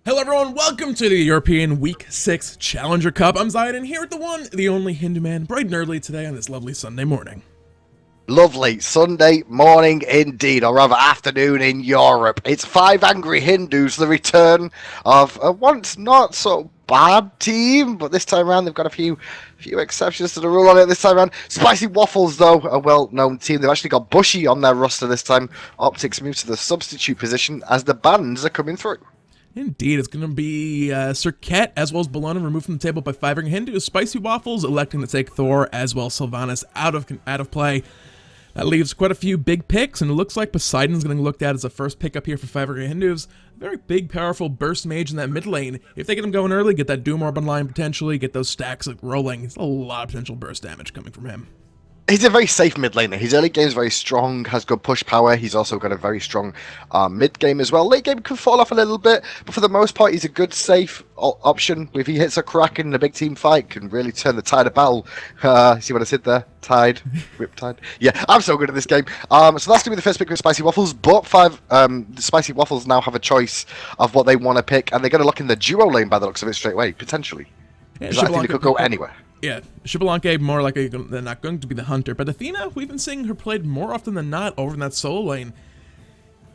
Hello everyone, welcome to the European Week 6 Challenger Cup. I'm Zion, and here at the one, the only Hindu man, bright and early today on this lovely Sunday morning. Lovely Sunday morning indeed, or rather afternoon in Europe. It's Five Angry Hindus, the return of a once not so bad team, but this time around they've got a few exceptions to the rule on it this time around. Spicy Waffles, though, a well-known team. They've actually got Bushy on their roster this time. Optics moves to the substitute position as the bans are coming through. Indeed, it's going to be Chaac as well as Bacchus removed from the table by FiveAngryHindus. Spicy Waffles electing to take Thor as well as Sylvanas out of play. That leaves quite a few big picks, and it looks like Poseidon's going to be looked at as a first pickup here for FiveAngryHindus. Very big, powerful burst mage in that mid lane. If they get him going early, get that Doom Orb online potentially, get those stacks rolling. It's a lot of potential burst damage coming from him. He's a very safe mid laner. His early game is very strong, has good push power. He's also got a very strong mid game as well. Late game can fall off a little bit, but for the most part, he's a good, safe option. If he hits a crack in a big team fight, can really turn the tide of battle. See what I said there? Tide, Riptide. Yeah, I'm so good at this game. So that's gonna be the first pick with Spicy Waffles. But the Spicy Waffles now have a choice of what they want to pick, and they're gonna lock in the duo lane by the looks of it straight away, potentially. Yeah, I think they could go anywhere. Yeah, Xbalanque more likely than not going to be the hunter, but Athena, we've been seeing her played more often than not over in that solo lane.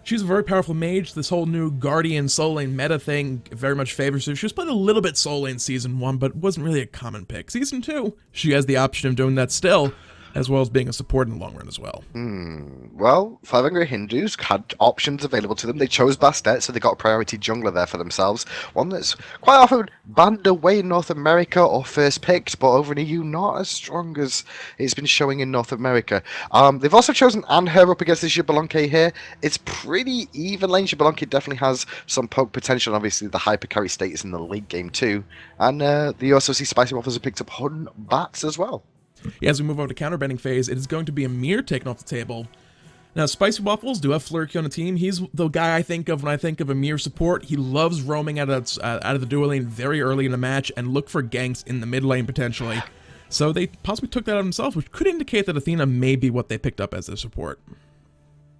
She's a very powerful mage. This whole new Guardian solo lane meta thing very much favors her. She was played a little bit solo lane Season 1, but wasn't really a common pick. Season 2, she has the option of doing that still, as well as being a support in the long run as well. Well, Five Angry Hindus had options available to them. They chose Bastet, so they got a priority jungler there for themselves. One that's quite often banned away in North America or first picked, but over in EU not as strong as it's been showing in North America. They've also chosen Anhur up against the Xbalanque here. It's pretty even lane. Xbalanque definitely has some poke potential, and obviously the hyper carry status in the late game too. And they also see Spicy Waffles have picked up Hun Batz as well. Yeah, as we move over to counterbending phase, it is going to be Amir taken off the table. Now, Spicy Waffles do have Flurky on the team. He's the guy I think of when I think of Amir support. He loves roaming out of the duo lane very early in the match and look for ganks in the mid lane potentially. So they possibly took that out themselves, which could indicate that Athena may be what they picked up as their support.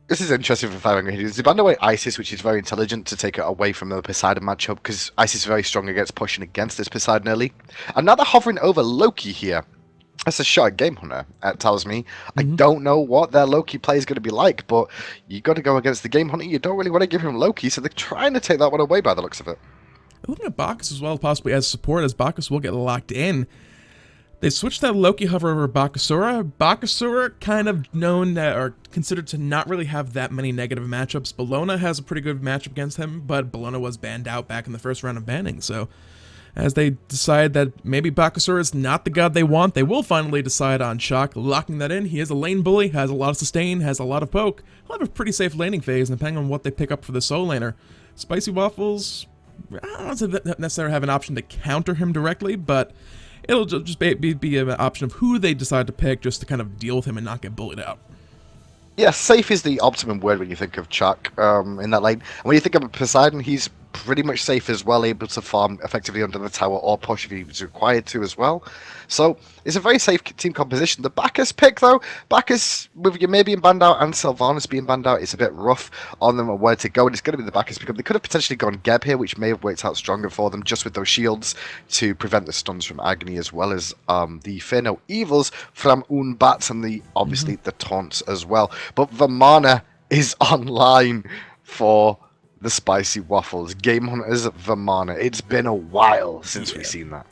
This is interesting for Five Angry Hindus. They banned away Isis, which is very intelligent to take it away from the Poseidon matchup, because Isis is very strong against pushing against this Poseidon early. And now they're hovering over Loki here. That's a shot at Game Hunter, it tells me. I don't know what their Loki play is going to be like, but you got to go against the Game Hunter. You don't really want to give him Loki, so they're trying to take that one away by the looks of it. Looking at Bacchus as well, possibly as support, as Bacchus will get locked in. They switched that Loki hover over Bacchusura. Bacchusura kind of known or considered to not really have that many negative matchups. Bellona has a pretty good matchup against him, but Bellona was banned out back in the first round of banning, so as they decide that maybe Bacchusura is not the god they want, they will finally decide on Chaac, locking that in. He is a lane bully, has a lot of sustain, has a lot of poke. He'll have a pretty safe laning phase, and depending on what they pick up for the solo laner. Spicy Waffles, I don't necessarily have an option to counter him directly, but it'll just be an option of who they decide to pick just to kind of deal with him and not get bullied out. Yeah, safe is the optimum word when you think of Chaac in that lane. And when you think of Poseidon, he's pretty much safe as well, able to farm effectively under the tower or push if he's required to as well. So it's a very safe team composition. The Bacchus pick, though, Bacchus with Yamir banned out and Sylvanas being banned out, it's a bit rough on them on where to go, and it's going to be the Bacchus pick. They could have potentially gone Geb here, which may have worked out stronger for them, just with those shields to prevent the stuns from Agni, as well as the Fear No Evils from Batz and obviously the taunts as well. But Vamana is online for the Spicy Waffles. Game Hunters Vamana. It's been a while since we've seen that.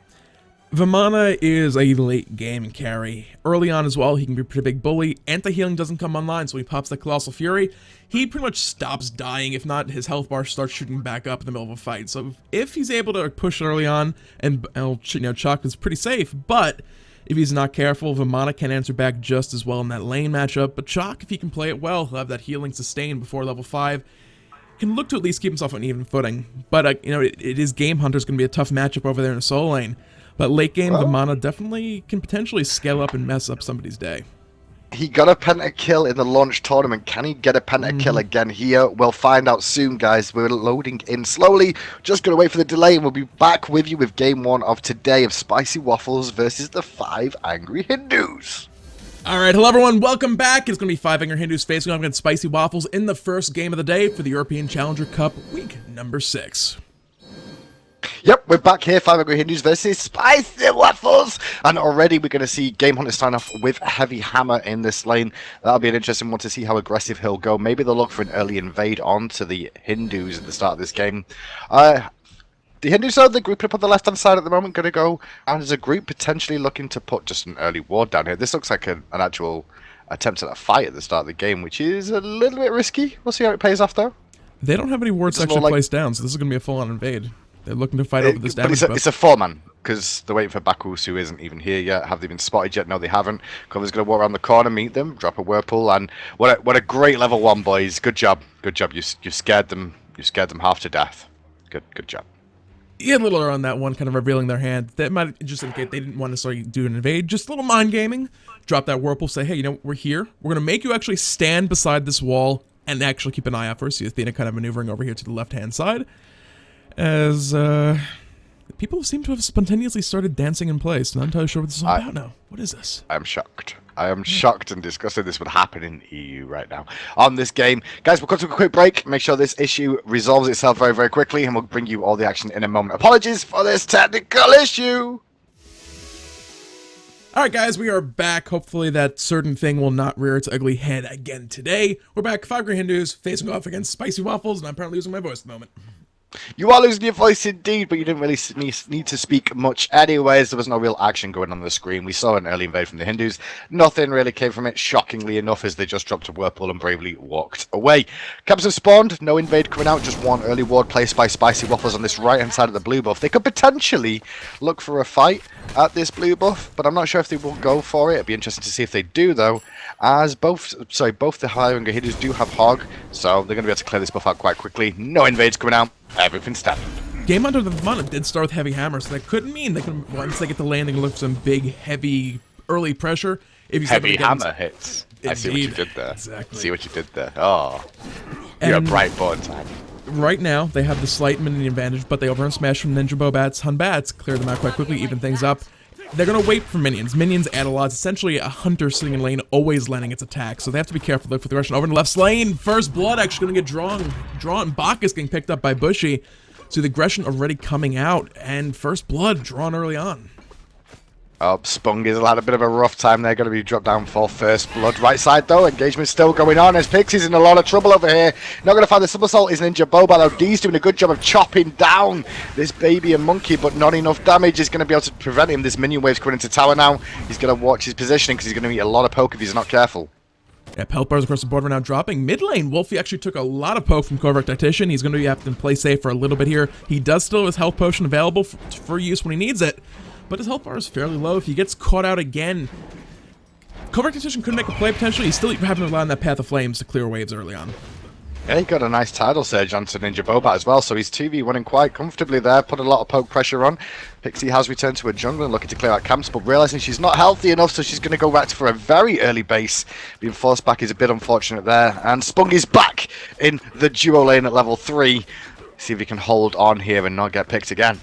Vamana is a late game carry. Early on as well, he can be a pretty big bully. Anti-healing doesn't come online, so he pops that Colossal Fury. He pretty much stops dying. If not, his health bar starts shooting back up in the middle of a fight. So if he's able to push early on, and Chaac is pretty safe, but if he's not careful, Vamana can answer back just as well in that lane matchup. But Chaac, if he can play it well, he'll have that healing sustain before level 5. Can look to at least keep himself on even footing. But, it is Game Hunter's going to be a tough matchup over there in the solo lane. But late game, Vamana definitely can potentially scale up and mess up somebody's day. He got a pentakill in the launch tournament. Can he get a pentakill again here? We'll find out soon, guys. We're loading in slowly. Just going to wait for the delay, and we'll be back with you with game 1 of today of Spicy Waffles versus the Five Angry Hindus. Alright, hello everyone, welcome back. It's going to be FiveAngryHindus facing off against Spicy Waffles in the first game of the day for the European Challenger Cup, week number 6. Yep, we're back here, FiveAngryHindus versus Spicy Waffles, and already we're going to see Game Hunter starting off with Heavy Hammer in this lane. That'll be an interesting one to see how aggressive he'll go. Maybe they'll look for an early invade onto the Hindus at the start of this game. The Hindus, though, they're grouping up on the left-hand side at the moment, going to go and as a group potentially looking to put just an early ward down here. This looks like an actual attempt at a fight at the start of the game, which is a little bit risky. We'll see how it pays off, though. They don't have any wards actually placed down, so this is going to be a full-on invade. They're looking to fight over this damage. But it's a 4-man, because they're waiting for Bacchus, who isn't even here yet. Have they been spotted yet? No, they haven't. Cover's going to walk around the corner, meet them, drop a whirlpool, and what a great level 1, boys. Good job. Good job. You scared them. You scared them half to death. Good job. Yeah, a little on that one, kind of revealing their hand. That might just indicate they didn't want to necessarily do an invade. Just a little mind gaming. Drop that whirlpool, say, hey, you know, we're here. We're going to make you actually stand beside this wall and actually keep an eye out for us. See Athena kind of maneuvering over here to the left-hand side. As, people seem to have spontaneously started dancing in place. Not entirely sure what this is all about now. What is this? I'm shocked. I am shocked and disgusted this would happen in EU right now on this game. Guys, we'll cut to a quick break. Make sure this issue resolves itself very, very quickly, and we'll bring you all the action in a moment. Apologies for this technical issue. Alright guys, we are back. Hopefully that certain thing will not rear its ugly head again today. We're back, FiveAngryHindus, facing off against Spicy Waffles, and I'm apparently losing my voice at the moment. You are losing your voice indeed, but you didn't really need to speak much anyways. There was no real action going on the screen. We saw an early invade from the Hindus. Nothing really came from it, shockingly enough, as they just dropped a whirlpool and bravely walked away. Camps have spawned, no invade coming out, just one early ward placed by Spicy Waffles on this right-hand side of the blue buff. They could potentially look for a fight at this blue buff, but I'm not sure if they will go for it. It'd be interesting to see if they do, though, as both the FiveAngryHindus do have Hog, so they're going to be able to clear this buff out quite quickly. No invades coming out. Everything's standard. Game under the Vamana did start with Heavy Hammer, so that could mean they can, once they get the lane, they can look for some big, heavy, early pressure. If you Heavy Hammer hits. Indeed. I see what you did there. Exactly. See what you did there. Oh. You're a bright board time. Right now, they have the slight minion advantage, but they overrun smash from Ninja Bow Batz, Hun Batz, clear them out quite quickly, even things up. They're going to wait for minions. Minions add a lot. It's essentially a hunter sitting in lane, always landing its attack. So they have to be careful. Look for the Russian over in the left lane. First blood actually going to get drawn. Bacchus getting picked up by Bushy. So the aggression already coming out. And first blood drawn early on. Oh, Spungy's had a bit of a rough time. They're going to be dropped down for first blood. Right side, though, engagement's still going on as Pixie's in a lot of trouble over here. Not going to find the somersault is Ninja Boba, though. D's doing a good job of chopping down this baby and monkey, but not enough damage is going to be able to prevent him. This minion wave's coming into tower now. He's going to watch his positioning because he's going to eat a lot of poke if he's not careful. Yeah, health bars across the board are now dropping. Mid lane, Wolfie actually took a lot of poke from Covert Tactician. He's going to have to play safe for a little bit here. He does still have his health potion available for use when he needs it. But his health bar is fairly low. If he gets caught out again, Covert Tactician could make a play potentially. He's still having to rely on that Path of Flames to clear waves early on. Yeah, he got a nice tidal surge onto Ninja Bobat as well, so he's 2v1ing quite comfortably there, put a lot of poke pressure on. Pixie has returned to her jungle and looking to clear out camps, but realising she's not healthy enough, so she's going to go back for a very early base. Being forced back is a bit unfortunate there, and Spungy's back in the duo lane at level 3. See if he can hold on here and not get picked again.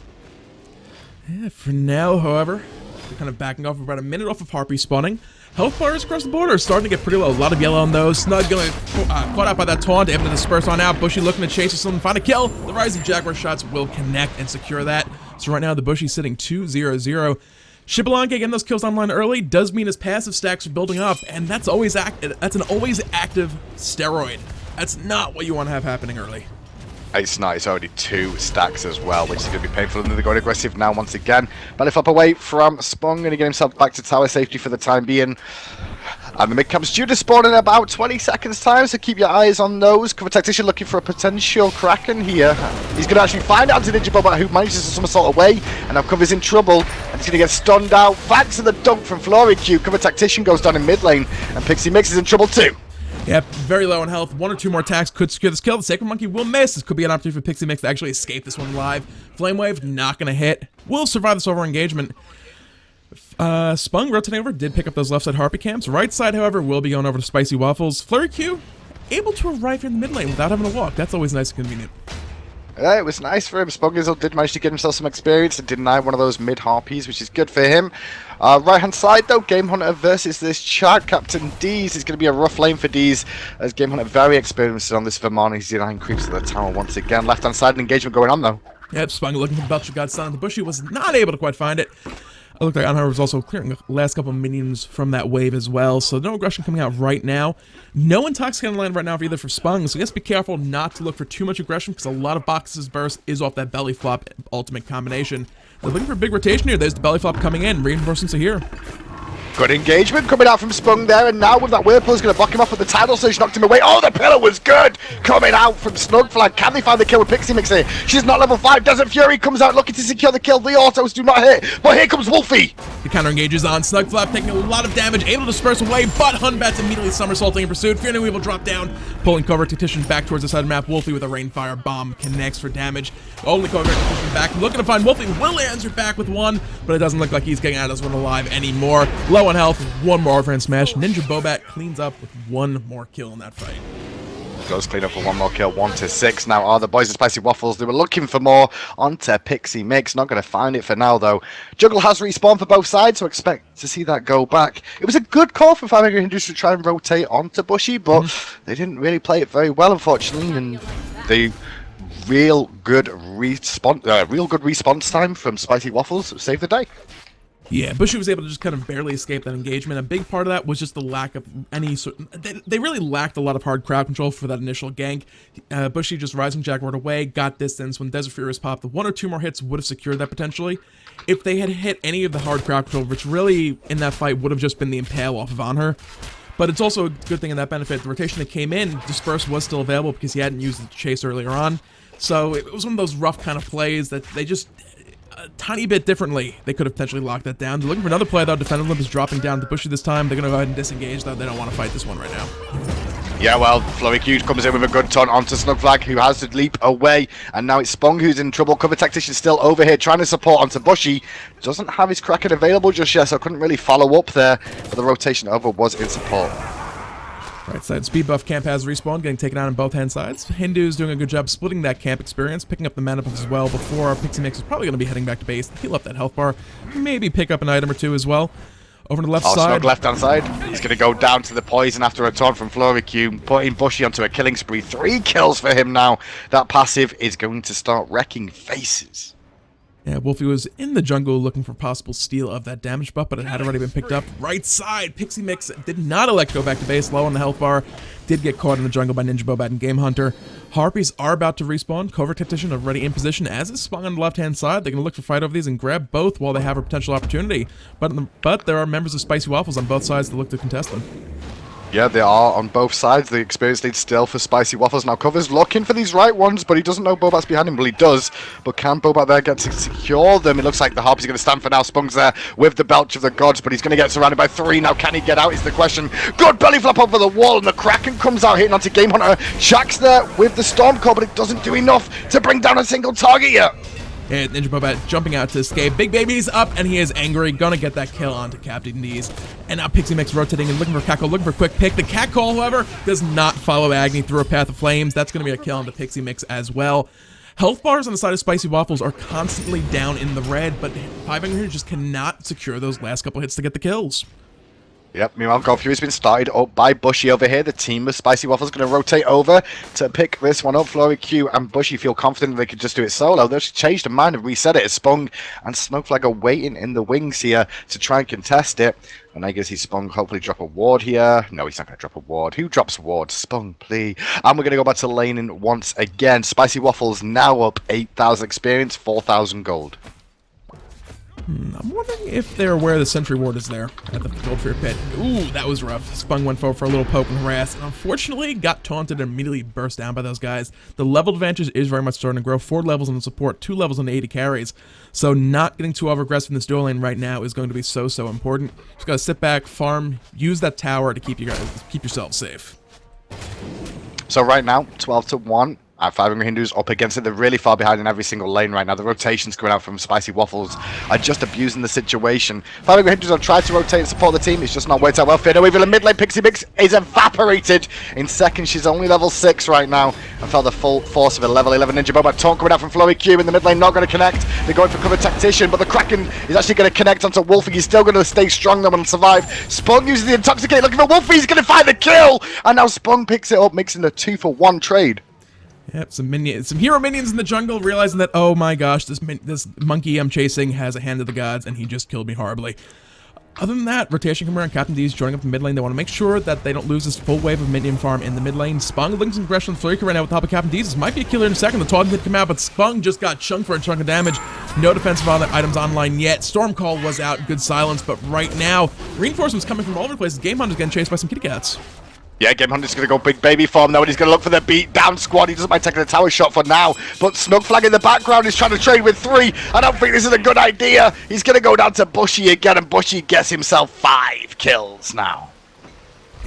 Yeah, for now, however, they're kind of backing off about a minute off of Harpy spawning. Health bars across the border are starting to get pretty low. A lot of yellow on those. Snug going caught out by that taunt, able to disperse on out. Bushy looking to chase someone, find a kill. The Rising Jaguar shots will connect and secure that. So right now the Bushy sitting 2-0-0. Xbalanque getting those kills online early does mean his passive stacks are building up, and that's always that's an always active steroid. That's not what you want to have happening early. It's not, it's already 2 stacks as well, which is going to be painful, and they're going aggressive now once again. Belly flop away from Spong, going to get himself back to tower safety for the time being. And the mid camp's due to spawn in about 20 seconds time, so keep your eyes on those. Cover Tactician looking for a potential Kraken here. He's going to actually find out to Ninja Boba, who manages to somersault away, and now Cover's in trouble, and he's going to get stunned out. Thanks to the dunk from Flory Q. Cover Tactician goes down in mid lane, and Pixie Mix is in trouble too. Yep, very low on health. 1 or 2 more attacks could secure this kill. The Sacred Monkey will miss. This could be an opportunity for Pixie Mix to actually escape this one live. Flame Wave, not going to hit. Will survive this over engagement. Spung rotating over, did pick up those left side Harpy camps. Right side, however, will be going over to Spicy Waffles. Flurry Q, able to arrive here in the mid lane without having to walk. That's always nice and convenient. Yeah, it was nice for him. Spungizzle did manage to get himself some experience and deny one of those mid-harpies, which is good for him. Right-hand side, though, Game Hunter versus this Chaac. Captain D's is going to be a rough lane for D's, as Game Hunter very experienced on this Vamana. He's denying creeps to the tower once again. Left-hand side, an engagement going on, though. Yep, Spung looking for the Belcher Godson on the Bushy, was not able to quite find it. It looked like Anhur was also clearing the last couple of minions from that wave as well, so no aggression coming out right now. No Intoxicating land right now for either for Spung, so I guess be careful not to look for too much aggression, because a lot of Bacchus' burst is off that belly flop ultimate combination. They're looking for a big rotation here. There's the belly flop coming in, reinforcements are here. Good engagement coming out from Spung there, and now with that Whirlpool is going to block him off with the tidal surge, knocked him away. Oh, the pillar was good coming out from Snugflag. Can they find the kill with Pixie Mix here? She's not level 5. Desert Fury comes out looking to secure the kill. The autos do not hit, but here comes Wolfie. The counter engages on Snugflap, taking a lot of damage, able to disperse away, but Hunbat's immediately somersaulting in pursuit. Fear No Evil drop down, pulling cover Tactician back towards the side of the map. Wolfie with a Rainfire Bomb connects for damage. Only cover Tactician back, looking to find Wolfie. Will answer back with one, but it doesn't look like he's getting out of this one alive anymore. Low on health, one more overhand smash. Ninja Bobat cleans up with one more kill in that fight. Goes clean up for one more kill, 1-6 now are the boys of Spicy Waffles. They were looking for more onto Pixie Mix, not going to find it for now though. Jungle has respawned for both sides, so expect to see that go back. It was a good call for FiveAngryHindus to try and rotate onto Bushy, but they didn't really play it very well unfortunately, and the real good response time from Spicy Waffles saved the day. Yeah, Bushy was able to just kind of barely escape that engagement. A big part of that was just the lack of any sort. They really lacked a lot of hard crowd control for that initial gank. Bushy just Rising Jaguar away, got distance. When Desert Fury was popped, the 1 or 2 more hits would have secured that potentially. If they had hit any of the hard crowd control, which really in that fight would have just been the impale off of Anhur. But it's also a good thing in that benefit. The rotation that came in, Disperse was still available because he hadn't used the chase earlier on. So it was one of those rough kind of plays that they just a tiny bit differently. They could have potentially locked that down. They're looking for another play though. Defender Limp is dropping down to Bushy this time. They're going to go ahead and disengage though. They don't want to fight this one right now. Yeah, well, Flurry Q comes in with a good taunt onto Snugflag, who has to leap away, and now it's Spung who's in trouble. Cover Tactician still over here, trying to support onto Bushy. Doesn't have his Kraken available just yet, so couldn't really follow up there, but the rotation over was in support. Right side speed buff camp has respawned, getting taken out on both hand sides. Hindu's doing a good job splitting that camp experience, picking up the mana buff as well before our Pixie Mix is probably going to be heading back to base, heal up that health bar, maybe pick up an item or two as well. Over to the left side. Snug left hand side. He's going to go down to the poison after a taunt from Flurry Q, putting Bushy onto a killing spree. 3 kills for him now. That passive is going to start wrecking faces. Yeah, Wolfie was in the jungle looking for possible steal of that damage buff, but it had already been picked up. Right side, Pixie Mix did not elect to go back to base, low on the health bar. Did get caught in the jungle by Ninja Bobat and Game Hunter. Harpies are about to respawn. Covert Tactician already in position as is Spung on the left-hand side. They're going to look for fight over these and grab both while they have a potential opportunity. But there are members of Spicy Waffles on both sides that look to contest them. Yeah, they are on both sides. The experience lead still for Spicy Waffles. Now Cover's looking for these right ones, but he doesn't know Bobat's behind him. Well, he does, but can Bobat there get to secure them? It looks like the Harpy's going to stand for now. Spung's there with the Belch of the Gods, but he's going to get surrounded by 3. Now, can he get out is the question. Good belly flop over the wall, and the Kraken comes out hitting onto Game Hunter. Chaac's there with the Storm Core, but it doesn't do enough to bring down a single target yet. And Ninja Bobat jumping out to escape. Big Baby's up, and he is angry. Gonna get that kill onto Captain D's. And now Pixie Mix rotating and looking for Cackle, looking for a quick pick. The Cat Call, however, does not follow Agni through a path of flames. That's gonna be a kill onto Pixie Mix as well. Health bars on the side of Spicy Waffles are constantly down in the red, but FiveAngryHindus just cannot secure those last couple hits to get the kills. Yep, meanwhile, God Fury's been started up by Bushy over here. The team of Spicy Waffles going to rotate over to pick this one up. Flurry Q and Bushy feel confident they could just do it solo. They've changed their mind and reset it as Spung and Snowflag are waiting in the wings here to try and contest it. And I guess he's Spung hopefully drop a ward here. No, he's not going to drop a ward. Who drops a ward? Spung, please. And we're going to go back to laning once again. Spicy Waffles now up 8,000 experience, 4,000 gold. I'm wondering if they're aware the Sentry Ward is there at the Goldfear Pit. Ooh, that was rough. Spung went for a little poke and harass, and unfortunately got taunted and immediately burst down by those guys. The level advantage is very much starting to grow. 4 levels on the support, 2 levels on the 80 carries. So not getting too over-aggressive in this dual lane right now is going to be so important. Just gotta sit back, farm, use that tower to keep yourselves safe. So right now, 12-1. FiveAngryHindus up against it. They're really far behind in every single lane right now. The rotations coming out from Spicy Waffles are just abusing the situation. FiveAngryHindus have tried to rotate and support the team. It's just not worked out well. Fear No Evil in mid lane. Pixie Mix is evaporated in second. She's only level 6 right now and felt the full force of a level 11 Ninja Bobat taunt coming out from Flurry Q in the mid lane. Not going to connect. They're going for cover Tactician, but the Kraken is actually going to connect onto Wolfie. He's still going to stay strong though and survive. Spung uses the Intoxicate looking for Wolfie. He's going to find the kill. And now Spung picks it up, mixing a 2-for-1 trade. Yep, some hero minions in the jungle realizing that, oh my gosh, this monkey I'm chasing has a hand of the gods, and he just killed me horribly. Other than that, rotation coming around, Captain D's joining up the mid lane. They want to make sure that they don't lose this full wave of minion farm in the mid lane. Spung links and aggression on Flurry right now with the help of Captain D's. This might be a killer in a second. The taunt did come out, but Spung just got chunked for a chunk of damage. No defensive items online yet. Storm Call was out, good silence, but right now, reinforcements coming from all over the place. Game Hunter's getting chased by some kitty cats. Yeah, Game Hunter's going to go big baby form now, and he's going to look for the beat down squad. He doesn't mind taking a tower shot for now, but Snug Flag in the background is trying to trade with 3. I don't think this is a good idea. He's going to go down to Bushy again, and Bushy gets himself 5 kills now.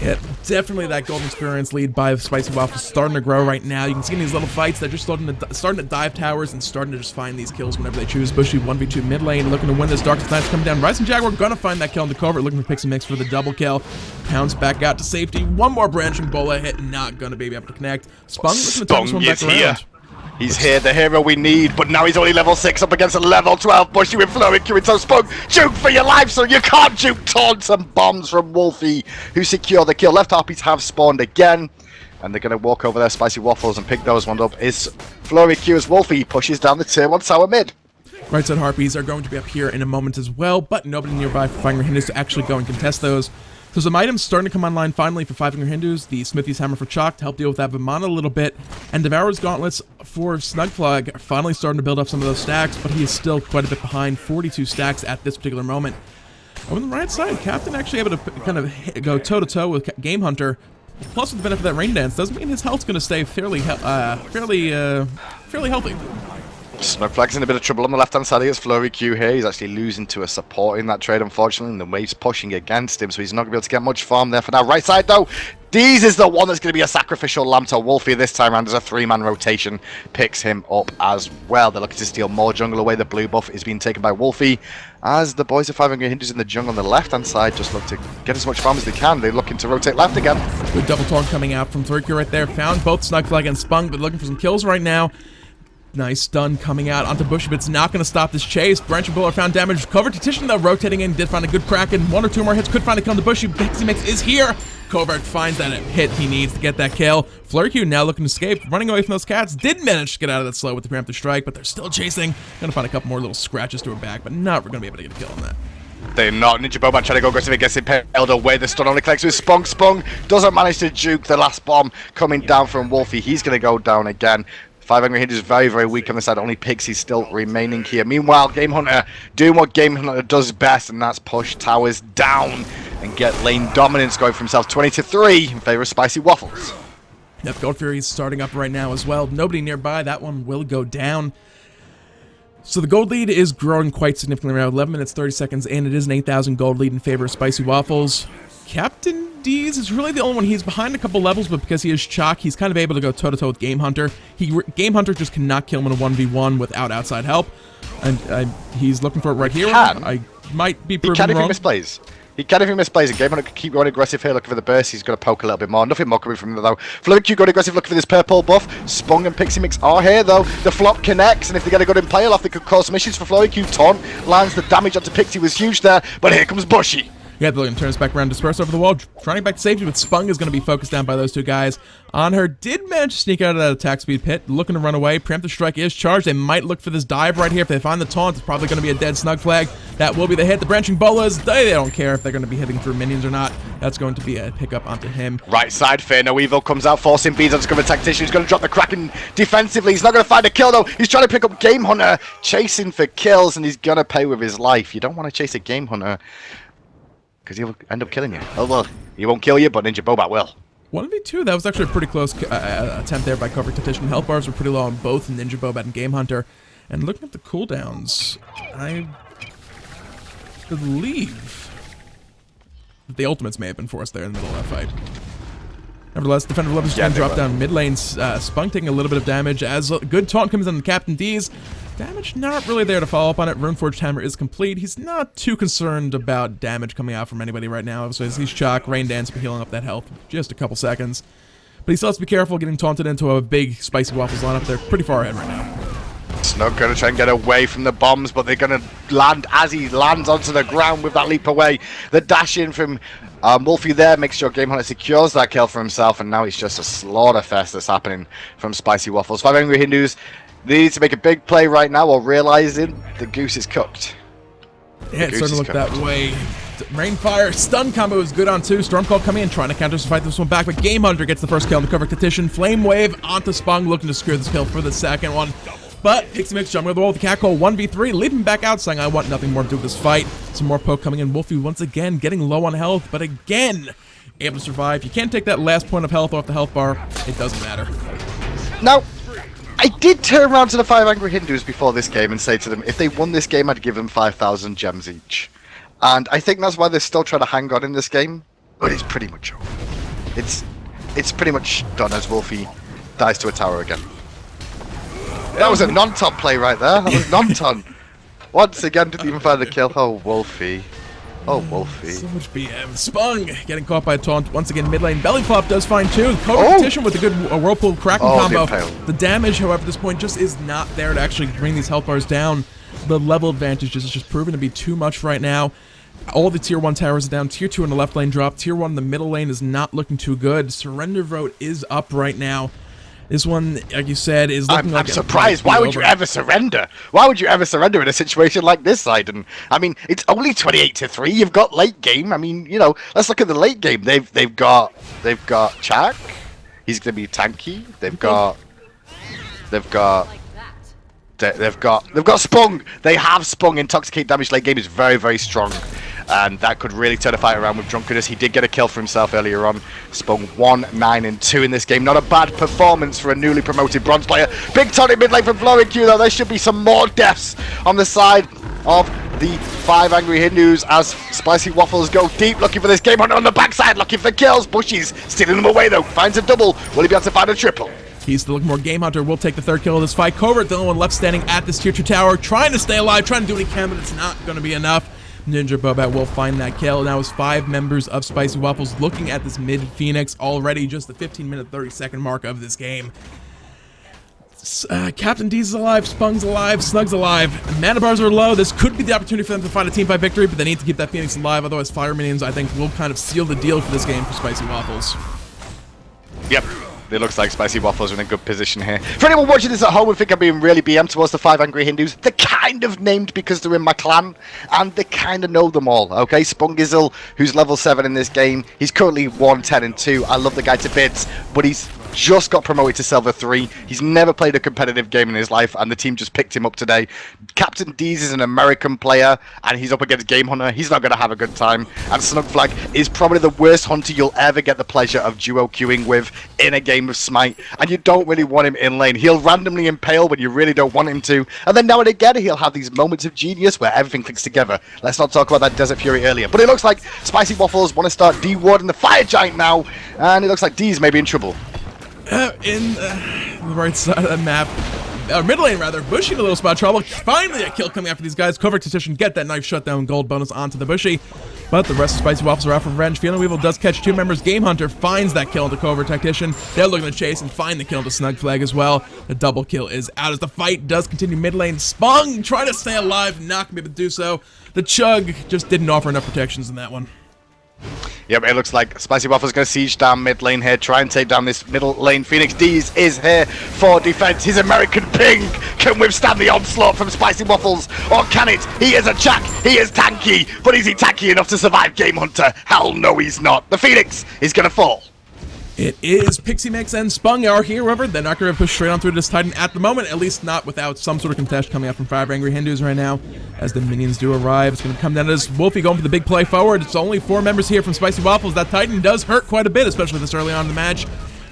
Yeah, definitely that golden experience lead by Spicy Waffles starting to grow right now. You can see in these little fights, they're just starting to dive towers and starting to just find these kills whenever they choose. Bushy 1v2 mid lane, looking to win this. Darkest Knight's coming down. Rising Jaguar gonna find that kill in the covert, looking for Pixie Mix for the double kill. Pounce back out to safety. One more branching bola hit, not gonna be able to connect. Spung looking to turn this one back around. He's here, the hero we need, but now he's only level 6 up against a level 12 Bushy with Flurry Q and so Spunk. Juke for your life, so you can't juke. Taunts and bombs from Wolfie, who secure the kill. Left harpies have spawned again, and they're going to walk over there, Spicy Waffles, and pick those ones up. Is Flurry Q as Wolfie pushes down the tier 1 tower mid. Right side harpies are going to be up here in a moment as well, but nobody nearby for FiveAngryHindus to actually go and contest those. So some items starting to come online finally for FiveAngryHindus. The Smithy's Hammer for Chaac to help deal with that Vamana a little bit. And Devourer's Gauntlets for Snug Flag are finally starting to build up some of those stacks, but he is still quite a bit behind, 42 stacks at this particular moment. Over on the right side, Captain actually able to kind of go toe-to-toe with Game Hunter. Plus with the benefit of that Rain Dance, doesn't mean his health's going to stay fairly healthy. Snug Flag's in a bit of trouble on the left-hand side. He has Flurry Q here. He's actually losing to a support in that trade, unfortunately, and the wave's pushing against him, so he's not going to be able to get much farm there for now. Right side, though, Deez is the one that's going to be a sacrificial lamb to Wolfie this time around as a 3-man rotation picks him up as well. They're looking to steal more jungle away. The blue buff is being taken by Wolfie, as the boys of FiveAngryHindus in the jungle on the left-hand side just look to get as much farm as they can. They're looking to rotate left again. Good double taunt coming out from Flurry Q right there. Found both Snug Flag and Spung, but looking for some kills right now. Nice stun coming out onto Bushy, but it's not going to stop this chase. Branch and Buller found damage. Covered Titian, though, rotating in. Did find a good crack, and 1 or 2 more hits could find a kill on the Bushy. Pixie Mix is here. Covert finds that hit he needs to get that kill. Flurry Q now looking to escape, running away from those cats. Did manage to get out of that slow with the preemptive strike, but they're still chasing. Gonna find a couple more little scratches to her back, but not gonna be able to get a kill on that. They're not. Ninja Boban trying to go aggressive, gets impaled away. The stun only connects with Spung. Spung doesn't manage to juke the last bomb coming down from Wolfie. He's going to go down again. FiveAngryHindus is very, very weak on the side. Only Pixie still remaining here. Meanwhile, Game Hunter doing what Game Hunter does best, and that's push towers down and get lane dominance going for himself. 20-3 in favor of Spicy Waffles. Yep, Gold Fury is starting up right now as well. Nobody nearby. That one will go down. So the gold lead is growing quite significantly around 11 minutes, 30 seconds, and it is an 8,000 gold lead in favor of Spicy Waffles. Captain D's is really the only one. He's behind a couple levels, but because he is Chaac, he's kind of able to go toe-to-toe with Game Hunter. Game Hunter just cannot kill him in a 1v1 without outside help. And he's looking for it right here. I might be proven wrong. He can if he misplays. He can if he misplays, and Game Hunter can keep going aggressive here, looking for the burst. He's going to poke a little bit more. Nothing more coming from him, though. Flurry Q going aggressive, looking for this purple buff. Spung and Pixie Mix are here, though. The flop connects, and if they get a good impale off, they could cause some issues for Flurry Q. Taunt lands the damage onto Pixie was huge there, but here comes Bushy. Yeah, they're going to turn us back around, disperse over the wall, trying back to safety, but Spung is going to be focused down by those two guys. Anhur did manage to sneak out of that attack speed pit, looking to run away. Preemptive strike is charged. They might look for this dive right here. If they find the taunt, it's probably going to be a dead Snug Flag. That will be the hit. The branching bolas, they don't care if they're going to be hitting through minions or not. That's going to be a pickup onto him. Right side, Fear No Evil comes out, forcing beads on discovered tactician. He's going to drop the Kraken defensively. He's not going to find a kill, though. He's trying to pick up Game Hunter, chasing for kills, and he's going to pay with his life. You don't want to chase a Game Hunter, because he'll end up killing you. Oh, well, he won't kill you, but Ninja Bobat will. 1v2, that was actually a pretty close attempt there by Cover Tactician. Health bars were pretty low on both Ninja Bobat and Game Hunter. And looking at the cooldowns, I believe that the ultimates may have been forced there in the middle of that fight. Nevertheless, Defender Love is going to drop down mid lane. Spunk taking a little bit of damage as a good taunt comes on the Captain D's. Damage not really there to follow up on it. Runeforged Hammer is complete. He's not too concerned about damage coming out from anybody right now. So he's Chaac, Rain Dance, but healing up that health just a couple seconds. But he still has to be careful getting taunted into a big Spicy Waffles lineup. They're pretty far ahead right now. Snug gonna try and get away from the bombs, but they're gonna land as he lands onto the ground with that leap away. The dash in from Wolfie there makes sure Game Hunter secures that kill for himself, and now it's just a slaughter fest that's happening from Spicy Waffles. Five Angry Hindus, they need to make a big play right now while realizing the goose is cooked. Yeah, it's starting to look that way. Rainfire stun combo is good on 2. Stormcall coming in, trying to counter to fight this one back, but Game Hunter gets the first kill on the cover Titian. Flame Wave onto Spung, looking to secure this kill for the second one. But Pixie Mix jumping over the wall with the Catcall 1v3, leaving back out, saying I want nothing more to do with this fight. Some more poke coming in. Wolfie once again getting low on health, but again able to survive. You can't take that last point of health off the health bar. It doesn't matter. Now, I did turn around to the 5 Angry Hindus before this game and say to them, if they won this game, I'd give them 5,000 gems each. And I think that's why they're still trying to hang on in this game, but it's pretty much over. It's pretty much done as Wolfie dies to a tower again. That was a non-ton play right there. That was non-ton. Once again, didn't even find the kill. Oh, Wolfie. Oh, Wolfie. So much BM. Spung getting caught by a taunt. Once again, mid lane. Belly flop does fine too. Competition with a good Whirlpool Kraken combo. The damage, however, at this point just is not there to actually bring these health bars down. The level advantage is just proven to be too much right now. All the tier 1 towers are down. Tier 2 in the left lane drop. Tier 1 in the middle lane is not looking too good. Surrender vote is up right now. This one, like you said, is looking like... I'm surprised. Why would you ever surrender? Why would you ever surrender in a situation like this, Poseidon? I mean, it's only 28-3. You've got late game. I mean, you know, let's look at the late game. They've got Chaac. He's going to be tanky. They've got Spung. They have Spung. Intoxicate damage late game is very, very strong. And that could really turn a fight around with Drunkenness. He did get a kill for himself earlier on. Spung 1, 9, and 2 in this game. Not a bad performance for a newly promoted bronze player. Big tonic mid lane from Flowing Q though. There should be some more deaths on the side of the 5 Angry Hindus as Spicy Waffles go deep looking for this Game Hunter on the backside, looking for kills. Bushies stealing them away though. Finds a double. Will he be able to find a triple? He's still looking more. Game Hunter will take the third kill of this fight. Covert, the only one left standing at this tier 2 tower, trying to stay alive, trying to do what he can, but it's not going to be enough. Ninja Bobat will find that kill. Now it's 5 members of Spicy Waffles looking at this mid Phoenix, already just the 15-minute, 30-second mark of this game. Captain D's is alive, Spung's alive, Snug's alive. Mana bars are low. This could be the opportunity for them to find a team fight victory, but they need to keep that Phoenix alive. Otherwise, Fire Minions, I think, will kind of seal the deal for this game for Spicy Waffles. Yep. It looks like Spicy Waffles are in a good position here. For anyone watching this at home and think I'm being really BM towards the 5 Angry Hindus, they're kind of named because they're in my clan, and they kind of know them all, okay? Spungizzle, who's level 7 in this game, he's currently 1, 10, and 2. I love the guy to bits, but he's just got promoted to Silver 3. He's never played a competitive game in his life, and the team just picked him up today. Captain D's is an American player, and he's up against Game Hunter. He's not going to have a good time. And Snugflag is probably the worst hunter you'll ever get the pleasure of duo queuing with in a game of Smite. And you don't really want him in lane. He'll randomly impale when you really don't want him to. And then now and again, he'll have these moments of genius where everything clicks together. Let's not talk about that Desert Fury earlier. But it looks like Spicy Waffles want to start de-warding the Fire Giant now. And it looks like D's may be in trouble. In the right side of the map, mid lane rather, Bushy in a little spot of trouble. Finally a kill coming after these guys. Covert Titian get that knife shutdown gold bonus onto the Bushy. But the rest of Spicy Waffles are out for revenge. Feeling Weevil does catch 2 members. Game Hunter finds that kill into Covert Tactician. They're looking to chase and find the kill into Snug Flag as well. The double kill is out as the fight does continue mid lane. Spung trying to stay alive, not gonna be able to do so. The Chug just didn't offer enough protections in that one. Yep, it looks like Spicy Waffles going to siege down mid lane here, try and take down this middle lane. Phoenix D's is here for defense. His American ping can withstand the onslaught from Spicy Waffles, or can it? He is a Chaac, he is tanky, but is he tanky enough to survive Game Hunter? Hell no, he's not. The Phoenix is going to fall. It is Pixie Mix and Spung are here, however. They're not going to push straight on through this Titan at the moment, at least not without some sort of contest coming out from 5 Angry Hindus right now. As the minions do arrive, it's going to come down to this Wolfie going for the big play forward. It's only 4 members here from Spicy Waffles. That Titan does hurt quite a bit, especially this early on in the match.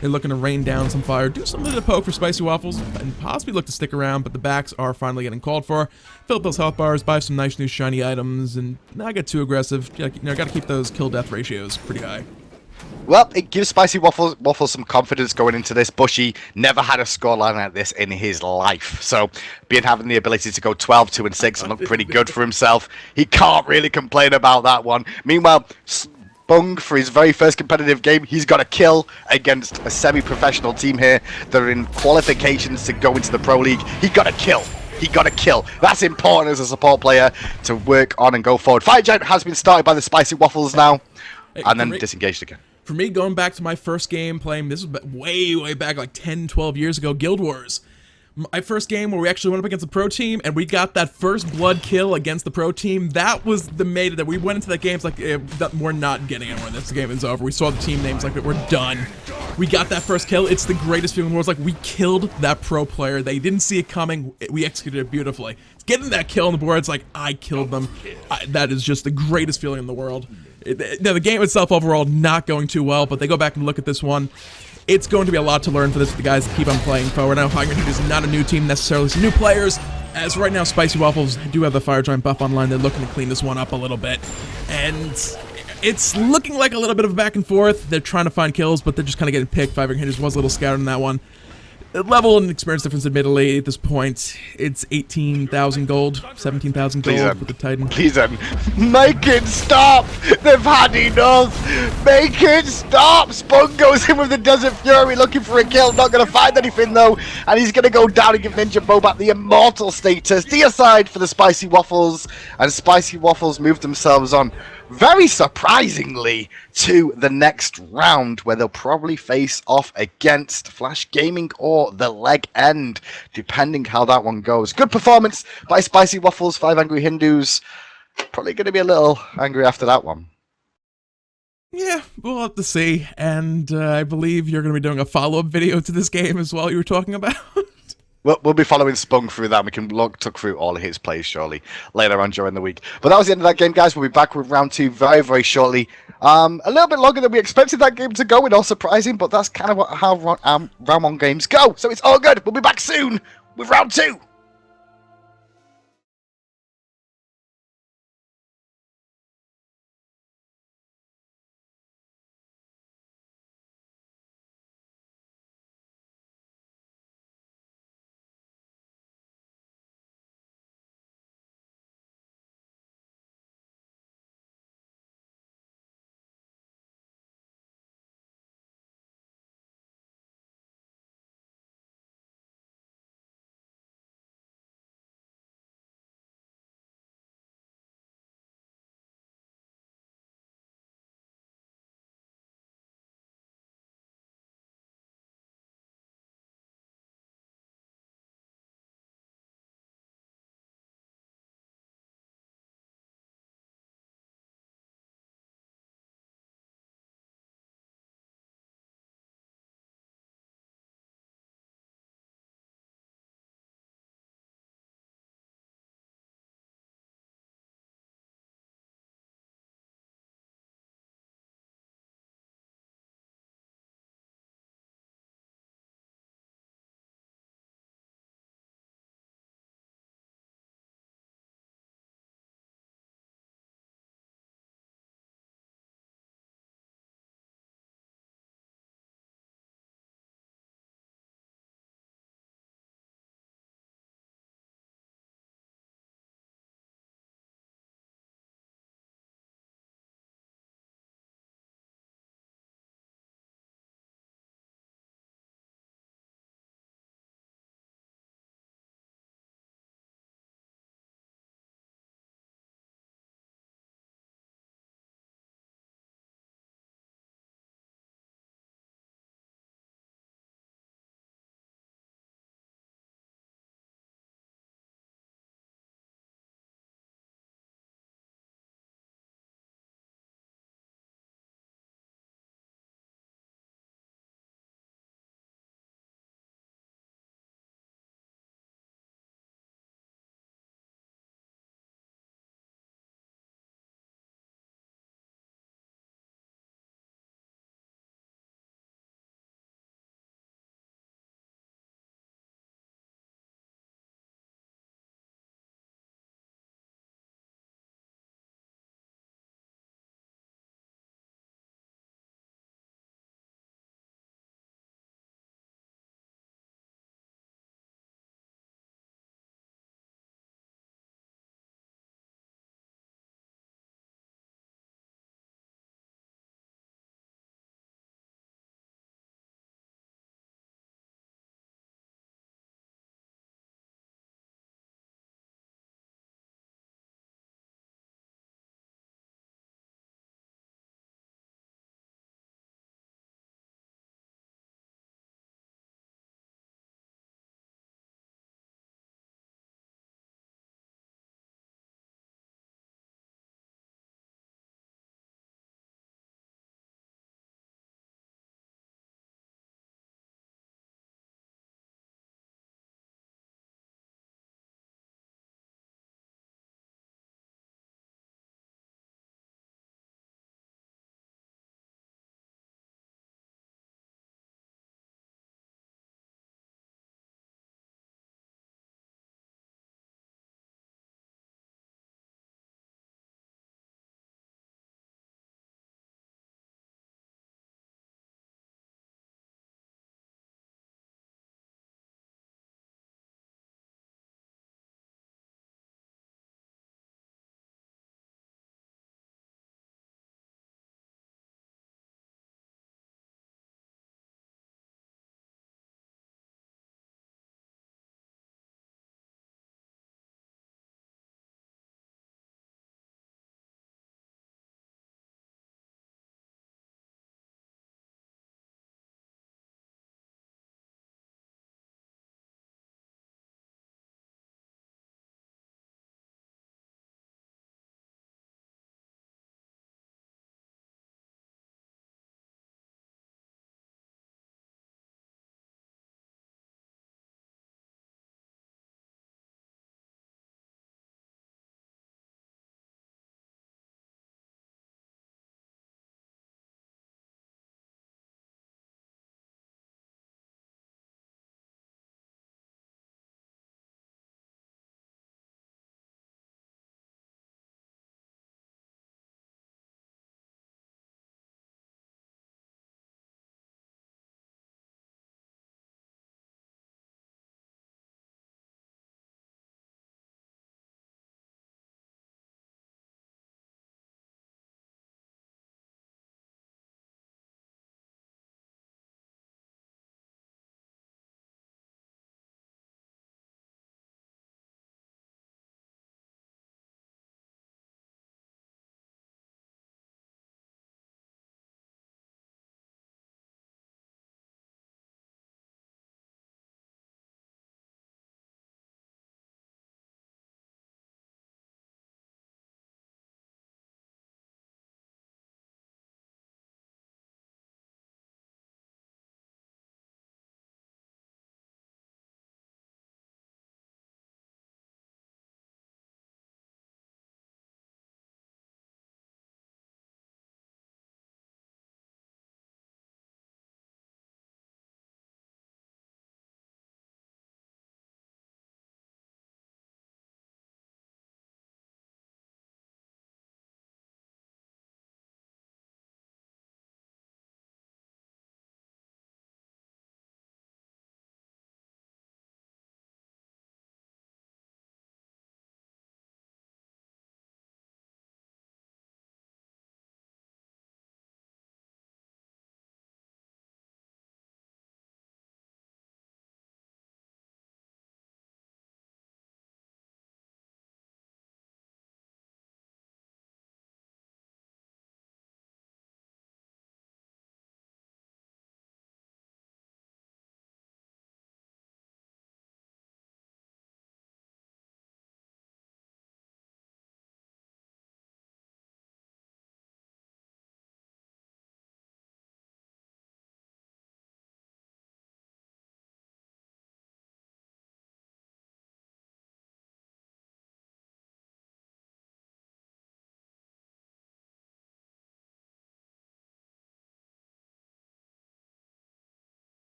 They're looking to rain down some fire, do something to poke for Spicy Waffles, and possibly look to stick around, but the backs are finally getting called for. Fill up those health bars, buy some nice new shiny items, and not get too aggressive. You know, got to keep those kill-death ratios pretty high. Well, it gives Spicy Waffles some confidence going into this. Bushy never had a scoreline like this in his life. So, having the ability to go 12, 2, and 6 and look pretty good for himself, he can't really complain about that one. Meanwhile, Spung, for his very first competitive game, he's got a kill against a semi-professional team here that are in qualifications to go into the Pro League. He got a kill. he got a kill. That's important as a support player to work on and go forward. Fire Giant has been started by the Spicy Waffles now, and then disengaged again. For me, going back to my first game playing, this was way back, like 10, 12 years ago, Guild Wars. My first game where we actually went up against the pro team, and we got that first blood kill against the pro team. That was the mate that we went into that game. It's like, we're not getting anywhere. This game is over. We saw the team names, like, we're done. We got that first kill. It's the greatest feeling in the world. It's like, we killed that pro player. They didn't see it coming. We executed it beautifully. Getting that kill on the board, it's like, I killed them. That is just the greatest feeling in the world. Now, the game itself overall not going too well, but they go back and look at this one. It's going to be a lot to learn for the guys that keep on playing forward. Now, FiveAngryHindus is not a new team necessarily, some new players. As right now, Spicy Waffles do have the Fire Giant buff online. They're looking to clean this one up a little bit. And it's looking like a little bit of a back and forth. They're trying to find kills, but they're just kind of getting picked. FiveAngryHindus was a little scattered on that one. Level and experience difference, admittedly, at this point, it's 18,000 gold, 17,000 gold for the Titan. Please, make it stop! They've had enough! Make it stop! Spunk goes in with the Desert Fury looking for a kill, not going to find anything though, and he's going to go down and give Ninja Bobat the immortal status. Deicide for the Spicy Waffles, and Spicy Waffles move themselves on, very surprisingly, to the next round, where they'll probably face off against Flash Gaming or the Leg End, depending how that one goes. Good performance by Spicy Waffles, FiveAngryHindus. Probably going to be a little angry after that one. Yeah, we'll have to see. And I believe you're going to be doing a follow-up video to this game as well you were talking about. We'll be following Spunk through that. We can look through all of his plays shortly later on during the week. But that was the end of that game, guys. We'll be back with round 2 very shortly. A little bit longer than we expected that game to go, and all surprising, but that's kind of how round 1 games go. So it's all good. We'll be back soon with round 2.